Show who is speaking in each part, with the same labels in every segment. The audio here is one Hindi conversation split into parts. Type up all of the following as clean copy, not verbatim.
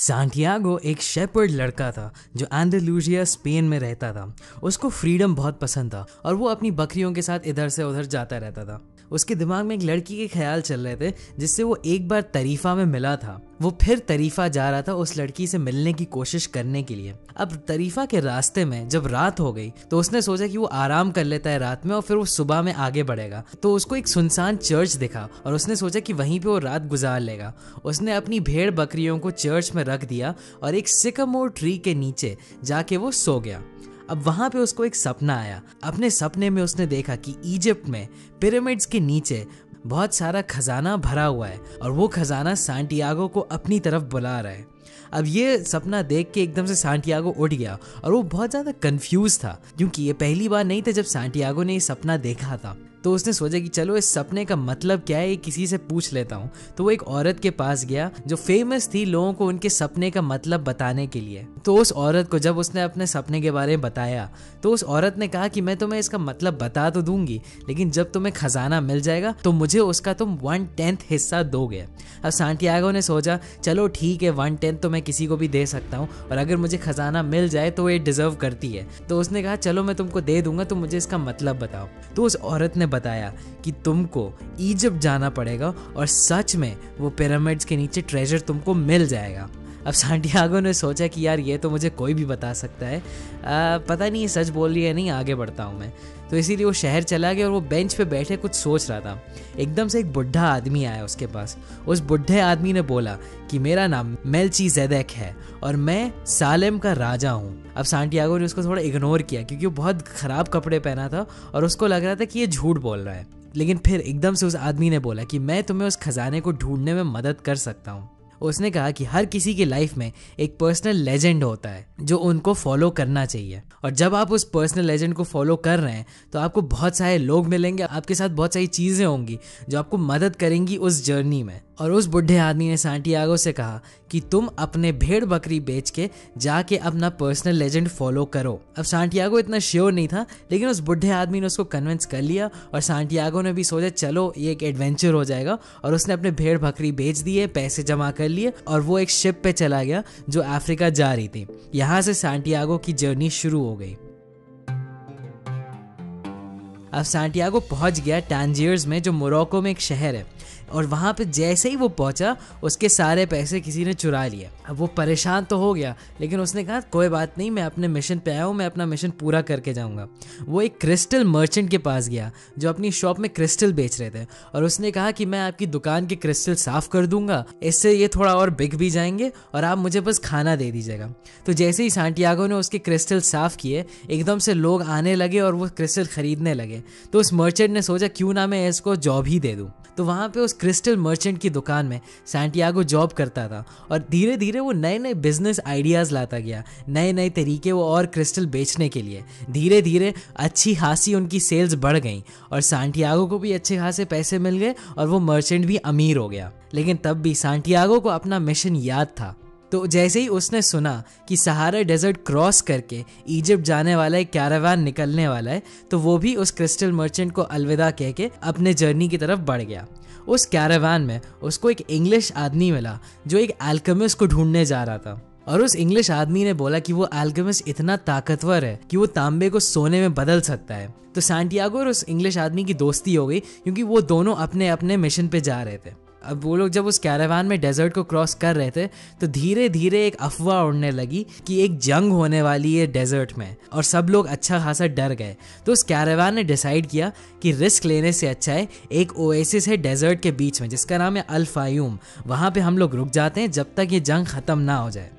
Speaker 1: सांटियागो एक शेपर्ड लड़का था जो एंडालुसिया स्पेन में रहता था। उसको फ्रीडम बहुत पसंद था और वो अपनी बकरियों के साथ इधर से उधर जाता रहता था। उसके दिमाग में एक लड़की के ख्याल चल रहे थे जिससे वो एक बार तरीफा में मिला था। वो फिर तरीफा जा रहा था उस लड़की से मिलने की कोशिश करने के लिए। अब तरीफा के रास्ते में जब रात हो गई तो उसने सोचा कि वो आराम कर लेता है रात में और फिर वो सुबह में आगे बढ़ेगा। तो उसको एक सुनसान चर्च दिखा और उसने सोचा कि वहीं पे वो रात गुजार लेगा। उसने अपनी भेड़ बकरियों को चर्च में रख दिया और एक सिकामोर ट्री के नीचे जाके वो सो गया। अब वहां पे उसको एक सपना आया। अपने सपने में उसने देखा कि इजिप्ट में पिरामिड्स के नीचे बहुत सारा खजाना भरा हुआ है और वो खजाना सांटियागो को अपनी तरफ बुला रहा है। अब ये सपना देख के एकदम से सांटियागो उठ गया और वो बहुत ज़्यादा कंफ्यूज था क्योंकि ये पहली बार नहीं था जब सांटियागो ने ये सपना देखा था। तो उसने सोचा कि चलो इस सपने का मतलब क्या है, ये किसी से पूछ लेता हूँ। तो वो एक औरत के पास गया जो फेमस थी लोगों को उनके सपने का मतलब बताने के लिए। तो उस औरत को जब उसने अपने सपने के बारे में बताया तो उस औरत ने कहा कि मैं तुम्हें इसका मतलब बता तो दूंगी, लेकिन जब तुम्हें खजाना मिल जाएगा तो मुझे उसका तुम 1/10 हिस्सा दोगे। अब सांटियागो ने सोचा चलो ठीक है, 1/10 तो मैं किसी को भी दे सकता हूँ और अगर मुझे खजाना मिल जाए तो ये डिजर्व करती है। तो उसने कहा चलो मैं तुमको दे दूंगा, तो मुझे इसका मतलब बताओ। तो उस औरत ने बताया कि तुमको इजिप्ट जाना पड़ेगा और सच में वो पिरामिड्स के नीचे ट्रेजर तुमको मिल जाएगा। अब सांटियागो ने सोचा कि यार ये तो मुझे कोई भी बता सकता है, पता नहीं ये सच बोल रही है नहीं, आगे बढ़ता हूँ मैं। तो इसीलिए वो शहर चला गया और वो बेंच पे बैठे कुछ सोच रहा था। एकदम से एक बुढ़ा आदमी आया उसके पास। उस बुढ़े आदमी ने बोला कि मेरा नाम मेल्चीजेदेक है और मैं सालेम का राजा हूँ। अब सांटियागो ने उसको थोड़ा इग्नोर किया क्योंकि वो बहुत खराब कपड़े पहना था और उसको लग रहा था कि ये झूठ बोल रहा है। लेकिन फिर एकदम से उस आदमी ने बोला कि मैं तुम्हें उस खजाने को ढूंढने में मदद कर सकता हूँ। उसने कहा कि हर किसी की लाइफ में एक पर्सनल लेजेंड होता है जो उनको फॉलो करना चाहिए, और जब आप उस पर्सनल लेजेंड को फॉलो कर रहे हैं तो आपको बहुत सारे लोग मिलेंगे, आपके साथ बहुत सारी चीज़ें होंगी जो आपको मदद करेंगी उस जर्नी में। और उस बुढ़े आदमी ने सांटियागो से कहा कि तुम अपने भेड़ बकरी बेच के जाके अपना पर्सनल लेजेंड फॉलो करो। अब सांटियागो इतना श्योर नहीं था, लेकिन उस बुढ़े आदमी ने उसको कन्विंस कर लिया और सांटियागो ने भी सोचा चलो ये एक एडवेंचर हो जाएगा। और उसने अपने भेड़ बकरी बेच दिए, पैसे जमा कर लिए और वो एक शिप पे चला गया जो अफ्रीका जा रही थी। यहाँ से सांटियागो की जर्नी शुरू हो गई। अब सांटियागो पहुंच गया टांजियर्स में जो मोरक्को में एक शहर है, और वहाँ पे जैसे ही वो पहुंचा उसके सारे पैसे किसी ने चुरा लिए। अब वो परेशान तो हो गया, लेकिन उसने कहा कोई बात नहीं, मैं अपने मिशन पे आया हूँ, मैं अपना मिशन पूरा करके जाऊँगा। वो एक क्रिस्टल मर्चेंट के पास गया जो अपनी शॉप में क्रिस्टल बेच रहे थे, और उसने कहा कि मैं आपकी दुकान के क्रिस्टल साफ़ कर दूंगा, इससे ये थोड़ा और बिक भी जाएंगे और आप मुझे बस खाना दे दीजिएगा। तो जैसे ही सांटियागो ने उसके क्रिस्टल साफ़ किए एकदम से लोग आने लगे और वो क्रिस्टल खरीदने लगे। तो उस मर्चेंट ने सोचा क्यों ना मैं इसको जॉब ही दे दूँ। तो वहाँ पे उस क्रिस्टल मर्चेंट की दुकान में सांटियागो जॉब करता था और धीरे धीरे वो नए नए बिजनेस आइडियाज़ लाता गया, नए नए तरीके वो और क्रिस्टल बेचने के लिए। धीरे धीरे अच्छी खासी उनकी सेल्स बढ़ गई और सांटियागो को भी अच्छे खासे पैसे मिल गए और वो मर्चेंट भी अमीर हो गया। लेकिन तब भी सांटियागो को अपना मिशन याद था। तो जैसे ही उसने सुना कि सहारा डेजर्ट क्रॉस करके इजिप्ट जाने वाला एक कैरावान निकलने वाला है, तो वो भी उस क्रिस्टल मर्चेंट को अलविदा कह के अपने जर्नी की तरफ बढ़ गया। उस कैरावान में उसको एक इंग्लिश आदमी मिला जो एक अल्केमिस्ट को ढूंढने जा रहा था, और उस इंग्लिश आदमी ने बोला कि वो अल्केमिस्ट इतना ताकतवर है कि वो तांबे को सोने में बदल सकता है। तो सांटियागो और उस इंग्लिश आदमी की दोस्ती हो गई क्योंकि वो दोनों अपने अपने मिशन पे जा रहे थे। अब वो लोग जब उस कैरावान में डेजर्ट को क्रॉस कर रहे थे तो धीरे धीरे एक अफवाह उड़ने लगी कि एक जंग होने वाली है डेजर्ट में, और सब लोग अच्छा खासा डर गए। तो उस कैरावान ने डिसाइड किया कि रिस्क लेने से अच्छा है एक ओएसिस है डेजर्ट के बीच में जिसका नाम है अल फायूम, वहाँ पे हम लोग रुक जाते हैं जब तक ये जंग ख़त्म ना हो जाए।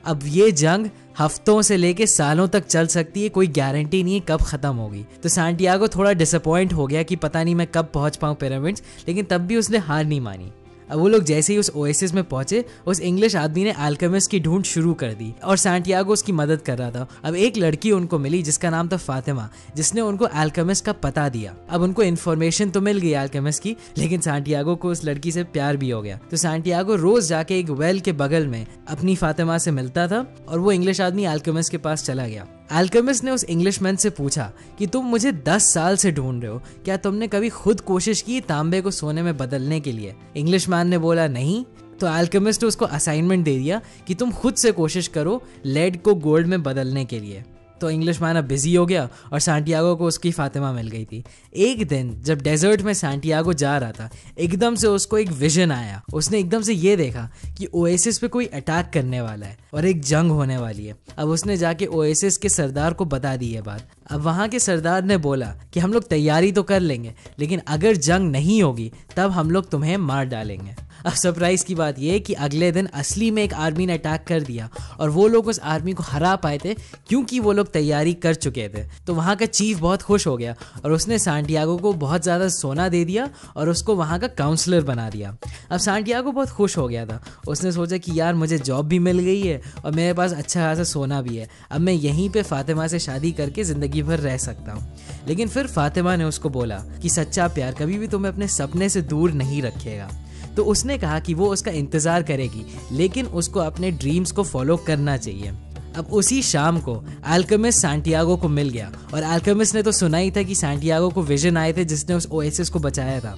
Speaker 1: अब ये जंग हफ्तों से लेके सालों तक चल सकती है, कोई गारंटी नहीं है कब खत्म होगी। तो सांटियागो थोड़ा डिसअपॉइंट हो गया कि पता नहीं मैं कब पहुंच पाऊँ पिरामिड्स, लेकिन तब भी उसने हार नहीं मानी। अब वो लोग जैसे ही उस ओएसिस में पहुंचे उस इंग्लिश आदमी ने अल्केमिस्ट की ढूंढ शुरू कर दी और सांटियागो उसकी मदद कर रहा था। अब एक लड़की उनको मिली जिसका नाम था फातिमा, जिसने उनको अल्केमिस्ट का पता दिया। अब उनको इन्फॉर्मेशन तो मिल गई अल्केमिस्ट की, लेकिन सांटियागो को उस लड़की से प्यार भी हो गया। तो सांटियागो रोज जाके एक वेल के बगल में अपनी फातिमा से मिलता था और वो इंग्लिश आदमी अल्केमिस्ट के पास चला गया। अल्केमिस्ट ने उस इंग्लिशमैन से पूछा कि तुम मुझे 10 साल से ढूंढ रहे हो, क्या तुमने कभी खुद कोशिश की तांबे को सोने में बदलने के लिए? इंग्लिशमैन ने बोला नहीं। तो अल्केमिस्ट ने उसको असाइनमेंट दे दिया कि तुम खुद से कोशिश करो लेड को गोल्ड में बदलने के लिए। तो इंग्लिश मैन अब बिजी हो गया और सैंटियागो को उसकी फातिमा मिल गई थी। एक दिन जब डेजर्ट में सैंटियागो जा रहा था, एकदम से उसको एक विजन आया। उसने एकदम से ये देखा कि ओएसिस पे कोई अटैक करने वाला है और एक जंग होने वाली है। अब उसने जाके ओएसिस के सरदार को बता दी ये बात। अब वहाँ के सरदार ने बोला कि हम लोग तैयारी तो कर लेंगे, लेकिन अगर जंग नहीं होगी तब हम लोग तुम्हें मार डालेंगे। अब सरप्राइज की बात यह कि अगले दिन असली में एक आर्मी ने अटैक कर दिया और वो लोग उस आर्मी को हरा पाए थे क्योंकि वो लोग तैयारी कर चुके थे। तो वहाँ का चीफ बहुत खुश हो गया और उसने सैंटियागो को बहुत ज़्यादा सोना दे दिया और उसको वहाँ का काउंसलर बना दिया। अब सैंटियागो बहुत खुश हो गया था। उसने सोचा कि यार मुझे जॉब भी मिल गई है और मेरे पास अच्छा खासा सोना भी है, अब मैं यहीं पे फातिमा से शादी करके ज़िंदगी भर रह सकता हूँ। लेकिन फिर फातिमा ने उसको बोला कि सच्चा प्यार कभी भी तुम्हें अपने सपने से दूर नहीं रखेगा। तो उसने कहा कि वो उसका इंतज़ार करेगी, लेकिन उसको अपने ड्रीम्स को फॉलो करना चाहिए। अब उसी शाम को अल्केमिस्ट सैंटियागो को मिल गया और अल्केमिस्ट ने तो सुना ही था कि सैंटियागो को विजन आए थे जिसने उस ओएसिस को बचाया था।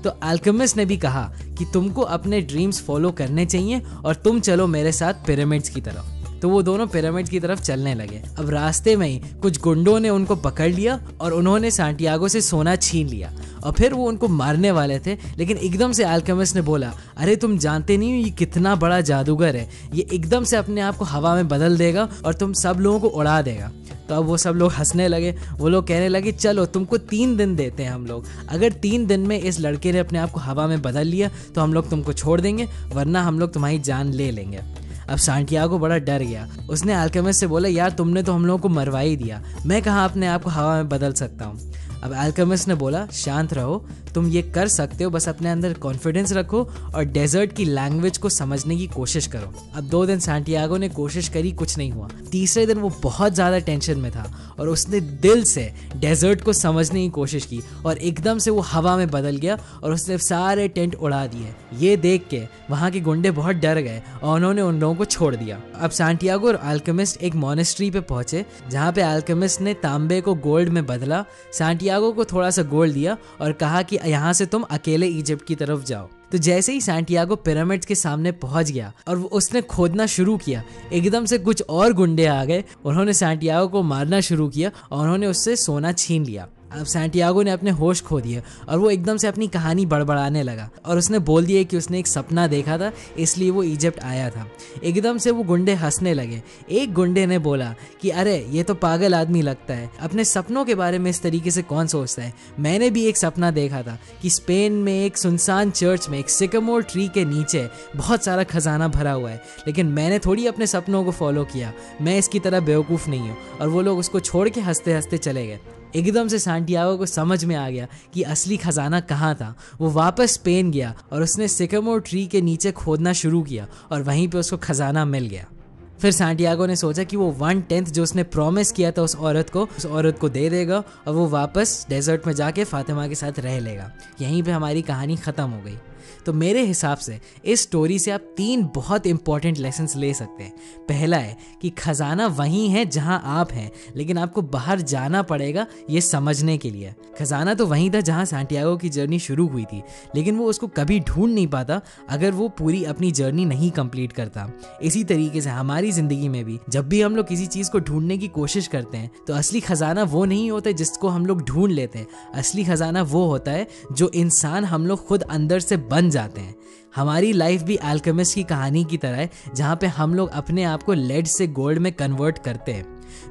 Speaker 1: तो अल्केमिस्ट ने भी कहा कि तुमको अपने ड्रीम्स फॉलो करने चाहिए और तुम चलो मेरे साथ पिरामिड्स की तरफ। तो वो दोनों पिरामिड की तरफ चलने लगे। अब रास्ते में ही कुछ गुंडों ने उनको पकड़ लिया और उन्होंने सैंटियागो से सोना छीन लिया और फिर वो उनको मारने वाले थे, लेकिन एकदम से अल्केमिस्ट ने बोला, अरे तुम जानते नहीं हो ये कितना बड़ा जादूगर है, ये एकदम से अपने आप को हवा में बदल देगा और तुम सब लोगों को उड़ा देगा। तो अब वो सब लोग हंसने लगे। वो लोग कहने लगे चलो तुमको 3 दिन देते हैं हम लोग, अगर 3 दिन में इस लड़के ने अपने आप को हवा में बदल लिया तो हम लोग तुमको छोड़ देंगे, वरना हम लोग तुम्हारी जान ले लेंगे। अब सैंटियागो बड़ा डर गया। उसने अल्केमिस्ट से बोला, यार तुमने तो हम लोगों को मरवा ही दिया, मैं कहाँ अपने आप को हवा में बदल सकता हूँ। अब अल्केमिस्ट ने बोला, शांत रहो, तुम ये कर सकते हो, बस अपने अंदर कॉन्फिडेंस रखो और डेजर्ट की लैंग्वेज को समझने की कोशिश करो। अब 2 दिन सैंटियागो ने कोशिश करी, कुछ नहीं हुआ। तीसरे दिन वो बहुत ज़्यादा टेंशन में था और उसने दिल से डेजर्ट को समझने की कोशिश की और एकदम से वो हवा में बदल गया और उसने सारे टेंट उड़ा दिए। ये देख के वहाँ के गुंडे बहुत डर गए और उन्होंने उन लोगों को छोड़ दिया। अब सैंटियागो और अल्केमिस्ट एक मॉनेस्ट्री पे पहुंचे जहाँ पे अल्केमिस्ट ने तांबे को गोल्ड में बदला, सैंटियागो को थोड़ा सा गोल्ड दिया और कहा कि यहाँ से तुम अकेले इजिप्ट की तरफ जाओ। तो जैसे ही सैंटियागो पिरामिड्स के सामने पहुंच गया और उसने खोदना शुरू किया, एकदम से कुछ और गुंडे आ गए, उन्होंने सैंटियागो को मारना शुरू किया और उन्होंने उससे सोना छीन लिया। अब सैंटियागो ने अपने होश खो दिए और वो एकदम से अपनी कहानी बड़बड़ाने लगा और उसने बोल दिया कि उसने एक सपना देखा था इसलिए वो इजिप्ट आया था। एकदम से वो गुंडे हंसने लगे। एक गुंडे ने बोला कि अरे ये तो पागल आदमी लगता है, अपने सपनों के बारे में इस तरीके से कौन सोचता है। मैंने भी एक सपना देखा था कि स्पेन में एक सुनसान चर्च में एक सिकामोर ट्री के नीचे बहुत सारा खजाना भरा हुआ है, लेकिन मैंने थोड़ी अपने सपनों को फॉलो किया, मैं इसकी तरह बेवकूफ़ नहीं हूँ। और वो लोग उसको छोड़ के हंसते हंसते चले गए। एकदम से सैंटियागो को समझ में आ गया कि असली खजाना कहाँ था। वो वापस स्पेन गया और उसने सिकामोर ट्री के नीचे खोदना शुरू किया और वहीं पे उसको खजाना मिल गया। फिर सैंटियागो ने सोचा कि वो 1/10 जो उसने प्रॉमिस किया था उस औरत को दे देगा और वो वापस डेजर्ट में जाके फातिमा के साथ रह लेगा। यहीं पे हमारी कहानी ख़त्म हो गई। तो मेरे हिसाब से इस स्टोरी से आप 3 बहुत इंपॉर्टेंट लेसन्स ले सकते हैं। पहला है कि खजाना वहीं है जहां आप हैं, लेकिन आपको बाहर जाना पड़ेगा ये समझने के लिए। खजाना तो वहीं था जहां सैंटियागो की जर्नी शुरू हुई थी, लेकिन वो उसको कभी ढूंढ नहीं पाता अगर वो पूरी अपनी जर्नी नहीं कंप्लीट करता। इसी तरीके से हमारी ज़िंदगी में भी जब भी हम लोग किसी चीज़ को ढूंढने की कोशिश करते हैं तो असली खजाना वो नहीं होता जिसको हम लोग ढूंढ लेते हैं। असली खजाना वो होता है जो इंसान हम लोग खुद अंदर से बन जाते हैं। हमारी लाइफ भी अल्केमिस्ट की कहानी की तरह है जहाँ पे हम लोग अपने आप को लेड से गोल्ड में कन्वर्ट करते हैं।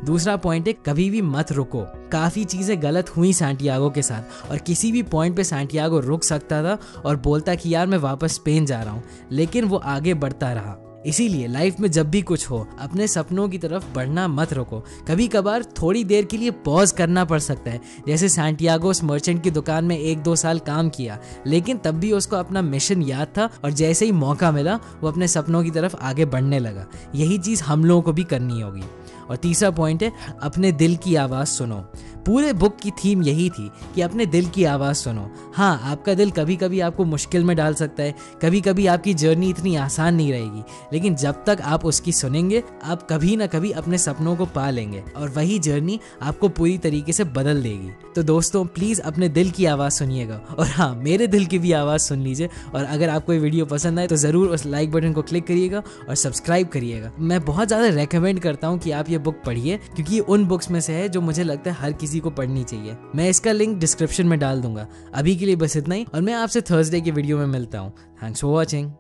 Speaker 1: दूसरा पॉइंट है, कभी भी मत रुको। काफ़ी चीज़ें गलत हुई सैंटियागो के साथ और किसी भी पॉइंट पे सैंटियागो रुक सकता था और बोलता कि यार मैं वापस स्पेन जा रहा हूँ, लेकिन वो आगे बढ़ता रहा। इसीलिए लाइफ में जब भी कुछ हो अपने सपनों की तरफ बढ़ना मत रोको। कभी कभार थोड़ी देर के लिए पॉज करना पड़ सकता है। जैसे सैंटियागो उस मर्चेंट की दुकान में 1-2 साल काम किया, लेकिन तब भी उसको अपना मिशन याद था और जैसे ही मौका मिला वो अपने सपनों की तरफ आगे बढ़ने लगा। यही चीज़ हम लोगों को भी करनी होगी। और तीसरा पॉइंट है अपने दिल की आवाज़ सुनो। पूरे बुक की थीम यही थी कि अपने दिल की आवाज़ सुनो। हाँ, आपका दिल कभी कभी आपको मुश्किल में डाल सकता है, कभी कभी आपकी जर्नी इतनी आसान नहीं रहेगी, लेकिन जब तक आप उसकी सुनेंगे आप कभी ना कभी अपने सपनों को पा लेंगे और वही जर्नी आपको पूरी तरीके से बदल देगी। तो दोस्तों प्लीज़ अपने दिल की आवाज़ सुनिएगा, और हाँ, मेरे दिल की भी आवाज़ सुन लीजिए। और अगर आपको ये वीडियो पसंद आए तो ज़रूर उस लाइक बटन को क्लिक करिएगा और सब्सक्राइब करिएगा। मैं बहुत ज़्यादा रेकमेंड करता हूँ कि आप ये बुक पढ़िए, क्योंकि ये उन बुक्स में से है जो मुझे लगता है हर किसी को पढ़नी चाहिए। मैं इसका लिंक डिस्क्रिप्शन में डाल दूंगा। अभी के लिए बस इतना ही, और मैं आपसे थर्सडे की वीडियो में मिलता हूँ। Thanks for watching.